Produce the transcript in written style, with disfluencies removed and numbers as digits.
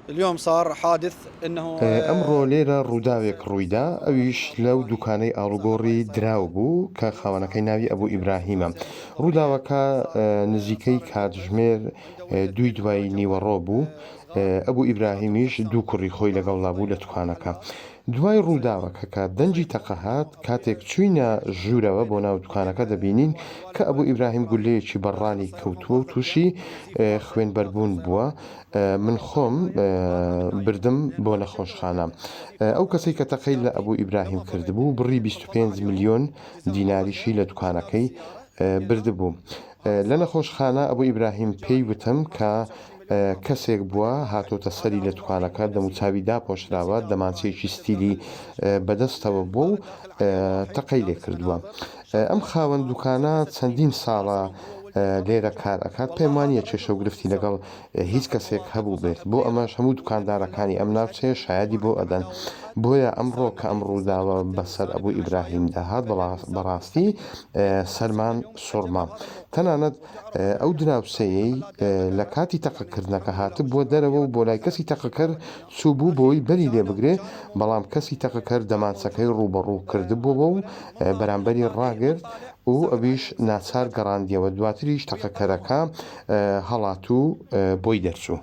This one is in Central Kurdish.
اليوم صار حادث انه ئەمڕۆ لێرە ڕووداوێک ڕوویدا ئەویش لەو دوکانەی ئاڵوگۆڕی دراو بوو کە خاوەنەکەی ناوی ئەبوو ئیبراهیمە. ڕووداوەکە نزیکەی کاتژمێر دوی دوای نیوەڕۆ بوو. ئەبوو ئیبراهیمیش دوو کوڕی خۆی لەگەڵا بوو لە دوکانەکە. دوای ڕووداوەکە کە دەنجی تەقەهات کاتێک چووینە ژوورەوە بۆ ناو دوکانەکە دەبینین کە ئەبوو ئیبراهیم گولەیەکی بەڕانی کەوتووە و تووشی خوێنبەربوون بووە. من خۆم بردم بۆ نەخۆشخانە. ئەو کەسەی کە تەقەی لە ئەبوو ئیبراهیم کردبوو بڕی 25 میلیۆن دیناریشی لە دوکانەکەی بردبوو. لە نەخۆشخانە ئەبوو ئیبراهیم پێی وتم کە کەسێک بووە هاتۆتە سەری لە دوکانەکە دەموچاوی داپۆشراوە دەمانچەیەکی ستیلی بەدەستەوە بوو و تەقەی لێ کردووە. ئەم خاوەن دوکانە چەندین ساڵە لێرە کار ئەکات پێم وانییە کێشە و گرفتی لەگەڵ هیچ کەسێک هەبوو بێت بۆ ئەمەش هەموو دوکاندارەکانی ئەم ناوچەیە شایەدی بۆ ئەدەن. بۆیە ئەمڕۆ کە ئەم ڕووداوە بەسەر ئەبوو ئیبراهیم داهات بەڕاستی سەرمان سوڕما. تەنانەت ئەو دراوسەیەی لە کاتی تەقەکردنەکە هاتب بۆ دەرەوە و بۆ لای کەسی تەقەکرد چوو بوو بۆی بەری لێ بگرێ، بەڵام کەسی تەقەکرد دەمانچەکەی ڕوبەڕوو کردبووەوە و بەرامبەری ڕاگرت و ئەویش ناچار گەڕاندیەوە. دواتریش تەقەکەرەکە هەڵات و بۆی دەرچوو.